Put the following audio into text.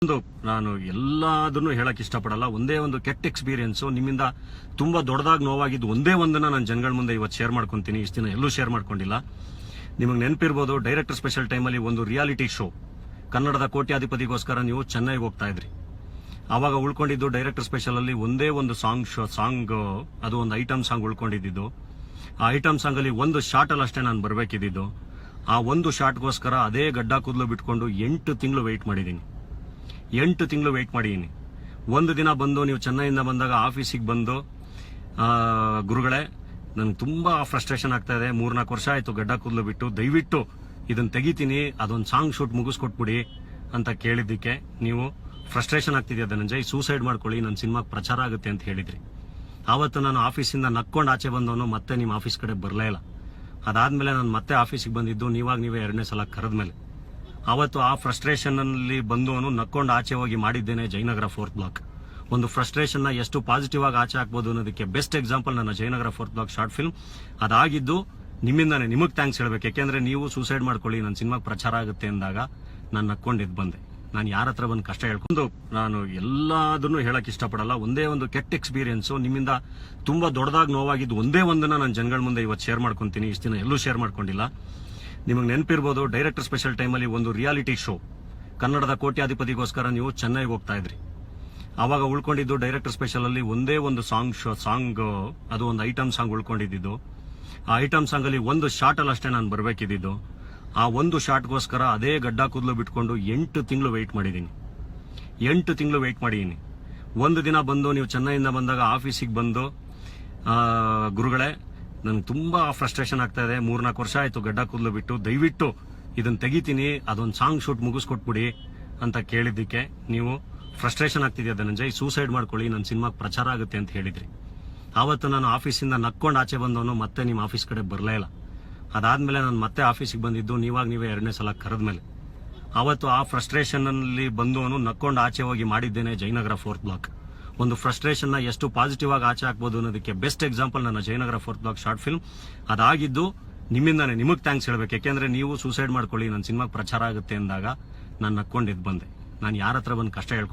ನಾನು ಎಲ್ಲದನ್ನು ಹೇಳಕ್ ಇಷ್ಟಪಡಲ್ಲ. ಒಂದೇ ಒಂದು ಕೆಟ್ಟ ಎಕ್ಸ್ಪೀರಿಯನ್ಸ್ ನಿಮ್ಮಿಂದ ತುಂಬಾ ದೊಡ್ಡದಾಗಿ ನೋವಾಗಿದ್ದು ಒಂದೇ ಒಂದನ್ನ ನಾನು ಜನಗಳ ಮುಂದೆ ಇವತ್ತು ಶೇರ್ ಮಾಡ್ಕೊಂತೀನಿ. ಇಷ್ಟು ದಿನ ಎಲ್ಲೂ ಶೇರ್ ಮಾಡ್ಕೊಂಡಿಲ್ಲ. ನಿಮಗೆ ನೆನಪಿರ್ಬೋದು, ಡೈರೆಕ್ಟರ್ ಸ್ಪೆಷಲ್ ಟೈಮಲ್ಲಿ ಒಂದು ರಿಯಾಲಿಟಿ ಶೋ ಕನ್ನಡದ ಕೋಟ್ಯಾಧಿಪತಿಗೋಸ್ಕರ ನೀವು ಚೆನ್ನೈಗೆ ಹೋಗ್ತಾ ಇದ್ರಿ. ಆವಾಗ ಉಳ್ಕೊಂಡಿದ್ದು ಡೈರೆಕ್ಟರ್ ಸ್ಪೆಷಲ್ ಅಲ್ಲಿ ಒಂದೇ ಒಂದು ಸಾಂಗ್, ಅದು ಒಂದು ಐಟಮ್ ಸಾಂಗ್ ಉಳ್ಕೊಂಡಿದ್ದು. ಆ ಐಟಮ್ ಸಾಂಗ್ ಅಲ್ಲಿ ಒಂದು ಶಾರ್ಟ್ ಅಲ್ಲಿ ಅಷ್ಟೇ ನಾನು ಬರ್ಬೇಕಿದ್ದು. ಆ ಒಂದು ಶಾರ್ಟ್ಗೋಸ್ಕರ ಅದೇ ಗಡ್ಡ ಕೂದಲು ಬಿಟ್ಕೊಂಡು 8 ತಿಂಗಳು ವೆಯ್ಟ್ ಮಾಡಿದ್ದೀನಿ. 8 ತಿಂಗಳು ವೆಯ್ಟ್ ಮಾಡಿದ್ದೀನಿ. ಒಂದು ದಿನ ಬಂದು ನೀವು ಚೆನ್ನೈಯಿಂದ ಬಂದಾಗ ಆಫೀಸಿಗೆ ಬಂದು, ಗುರುಗಳೇ ನನಗೆ ತುಂಬಾ ಫ್ರಸ್ಟ್ರೇಷನ್ ಆಗ್ತಾ ಇದೆ, 3-4 ವರ್ಷ ಆಯ್ತು ಗಡ್ಡ ಕೂದಲು ಬಿಟ್ಟು, ದಯವಿಟ್ಟು ಇದನ್ನ ತೆಗಿತೀನಿ, ಅದೊಂದು ಸಾಂಗ್ ಶೂಟ್ ಮುಗಿಸ್ಕೊಟ್ಬಿಡಿ ಅಂತ ಕೇಳಿದ್ದಕ್ಕೆ ನೀವು ಫ್ರಸ್ಟ್ರೇಷನ್ ಆಗ್ತಿದೆಯಾ ಧನಂಜಯ್, ಸೂಸೈಡ್ ಮಾಡ್ಕೊಳ್ಳಿ, ನನ್ನ ಸಿನಿಮಾಗೆ ಪ್ರಚಾರ ಆಗುತ್ತೆ ಅಂತ ಹೇಳಿದ್ರಿ. ಆವತ್ತು ನಾನು ಆಫೀಸಿಂದ ನಕ್ಕೊಂಡು ಆಚೆ ಬಂದವನು ಮತ್ತೆ ನಿಮ್ಮ ಆಫೀಸ್ ಕಡೆ ಬರಲೇ ಇಲ್ಲ. ಅದಾದ್ಮೇಲೆ ನಾನು ಮತ್ತೆ ಆಫೀಸಿಗೆ ಬಂದಿದ್ದು ನೀವೇ 2ನೇ ಸಲ ಕರೆದ್ಮೇಲೆ. ಅವತ್ತು ಆ ಫ್ರಸ್ಟ್ರೇಷನ್ ಅಲ್ಲಿ ಬಂದವನು ನಕ್ಕೊಂಡು ಆಚೆ ಹೋಗಿ ಮಾಡಿದ್ದೇನೆ ಜಯನಗರ 4th ಬ್ಲಾಕ್. ಒಂದು ಫ್ರಸ್ಟ್ರೇಷನ್ ನ ಎಷ್ಟು ಪಾಸಿಟಿವ್ ಆಗಿ ಆಚೆ ಹಾಕ್ಬೋದು ಅನ್ನೋದಕ್ಕೆ ಬೆಸ್ಟ್ ಎಕ್ಸಾಂಪಲ್ ನನ್ನ Jayanagar 4th block short film. ಅದಾಗಿದ್ದು ನಿಮ್ಮಿಂದಾನೆ. ನಿಮಗೆ ಥ್ಯಾಂಕ್ಸ್ ಹೇಳ್ಬೇಕು, ಯಾಕೆಂದ್ರೆ ನೀವು ಸೂಸೈಡ್ ಮಾಡ್ಕೊಳ್ಳಿ, ನನ್ನ ಸಿನಿಮಾಗೆ ಪ್ರಚಾರ ಆಗುತ್ತೆ ಅಂದಾಗ ನಾನು ನಕ್ಕೊಂಡಿದ್ದು ಬಂದೆ. ನಾನು ಯಾರ ಹತ್ರ ಬಂದು ಕಷ್ಟ ಹೇಳ್ಕೊಂಡು ನಾನು ಎಲ್ಲದನ್ನು ಹೇಳಕ್ ಇಷ್ಟಪಡಲ್ಲ. ಒಂದೇ ಒಂದು ಕೆಟ್ಟ ಎಕ್ಸ್ಪೀರಿಯನ್ಸ್ ನಿಮ್ಮಿಂದ ತುಂಬಾ ದೊಡ್ಡದಾಗಿ ನೋವಾಗಿದ್ದು ಒಂದೇ ಒಂದನ್ನ ನಾನು ಜನಗಳ ಮುಂದೆ ಇವತ್ತು ಶೇರ್ ಮಾಡ್ಕೊಂತೀನಿ. ಇಷ್ಟು ದಿನ ಎಲ್ಲೂ ಶೇರ್ ಮಾಡ್ಕೊಂಡಿಲ್ಲ. ನಿಮಗೆ ನೆನಪಿರ್ಬೋದು, ಡೈರೆಕ್ಟರ್ ಸ್ಪೆಷಲ್ ಟೈಮಲ್ಲಿ ಒಂದು ರಿಯಾಲಿಟಿ ಶೋ ಕನ್ನಡದ ಕೋಟ್ಯಾಧಿಪತಿಗೋಸ್ಕರ ನೀವು ಚೆನ್ನೈಗೆ ಹೋಗ್ತಾ ಇದ್ರಿ. ಆವಾಗ ಉಳ್ಕೊಂಡಿದ್ದು ಡೈರೆಕ್ಟರ್ ಸ್ಪೆಷಲ್ ಅಲ್ಲಿ ಒಂದೇ ಒಂದು ಸಾಂಗ್, ಅದು ಒಂದು ಐಟಮ್ ಸಾಂಗ್ ಉಳ್ಕೊಂಡಿದ್ದು. ಆ ಐಟಮ್ ಸಾಂಗ್ ಅಲ್ಲಿ ಒಂದು ಶಾರ್ಟ್ ಅಲ್ಲಿ ಅಷ್ಟೇ ನಾನು ಬರ್ಬೇಕಿದ್ದು. ಆ ಒಂದು ಶಾರ್ಟ್ಗೋಸ್ಕರ ಅದೇ ಗಡ್ಡ ಕೂದಲು ಬಿಟ್ಕೊಂಡು 8 ತಿಂಗಳು ವೆಯ್ಟ್ ಮಾಡಿದ್ದೀನಿ. 8 ತಿಂಗಳು ವೆಯ್ಟ್ ಮಾಡಿದ್ದೀನಿ. ಒಂದು ದಿನ ಬಂದು ನೀವು ಚೆನ್ನೈಯಿಂದ ಬಂದಾಗ ಆಫೀಸಿಗೆ ಬಂದು, ಗುರುಗಳೇ ನನಗೆ ತುಂಬಾ ಫ್ರಸ್ಟ್ರೇಷನ್ ಆಗ್ತಾ ಇದೆ, 3-4 ವರ್ಷ ಆಯ್ತು ಗಡ್ಡ ಕೂದಲು ಬಿಟ್ಟು, ದಯವಿಟ್ಟು ಇದನ್ನ ತೆಗಿತೀನಿ, ಅದೊಂದು ಸಾಂಗ್ ಶೂಟ್ ಮುಗಿಸ್ಕೊಟ್ಬಿಡಿ ಅಂತ ಕೇಳಿದ್ದಕ್ಕೆ ನೀವು ಫ್ರಸ್ಟ್ರೇಷನ್ ಆಗ್ತಿದೆಯಾ ಧನಂಜಯ್, ಸೂಸೈಡ್ ಮಾಡ್ಕೊಳ್ಳಿ, ನನ್ನ ಸಿನಿಮಾಗೆ ಪ್ರಚಾರ ಆಗುತ್ತೆ ಅಂತ ಹೇಳಿದ್ರಿ. ಆವತ್ತು ನಾನು ಆಫೀಸಿಂದ ನಕ್ಕೊಂಡು ಆಚೆ ಬಂದವನು ಮತ್ತೆ ನಿಮ್ಮ ಆಫೀಸ್ ಕಡೆ ಬರಲೇ ಇಲ್ಲ. ಅದಾದ್ಮೇಲೆ ನಾನು ಮತ್ತೆ ಆಫೀಸಿಗೆ ಬಂದಿದ್ದು ನೀವೇ 2ನೇ ಸಲ ಕರೆದ್ಮೇಲೆ. ಅವತ್ತು ಆ ಫ್ರಸ್ಟ್ರೇಷನ್ ಅಲ್ಲಿ ಬಂದವನು ನಕ್ಕೊಂಡು ಆಚೆ ಹೋಗಿ ಮಾಡಿದ್ದೇನೆ ಜಯನಗರ 4th ಬ್ಲಾಕ್. ಒಂದು ಫ್ರಸ್ಟ್ರೇಷನ್ ನ ಎಷ್ಟು ಪಾಸಿಟಿವ್ ಆಗಿ ಆಚೆ ಹಾಕ್ಬೋದು ಅನ್ನೋದಕ್ಕೆ ಬೆಸ್ಟ್ ಎಕ್ಸಾಂಪಲ್ ನನ್ನ Jayanagar 4th block short film. ಅದಾಗಿದ್ದು ನಿಮ್ಮಿಂದಾನೆ. ನಿಮಗೆ ಥ್ಯಾಂಕ್ಸ್ ಹೇಳ್ಬೇಕು, ಯಾಕೆಂದ್ರೆ ನೀವು ಸೂಸೈಡ್ ಮಾಡ್ಕೊಳ್ಳಿ, ನನ್ನ ಸಿನಿಮಾಗೆ ಪ್ರಚಾರ ಆಗುತ್ತೆ ಅಂದಾಗ ನಾನು ನಕ್ಕೊಂಡಿದ್ದು ಬಂದೆ. ನಾನು ಯಾರ ಹತ್ರ ಬಂದು ಕಷ್ಟ ಹೇಳ್ಕೊಂಡು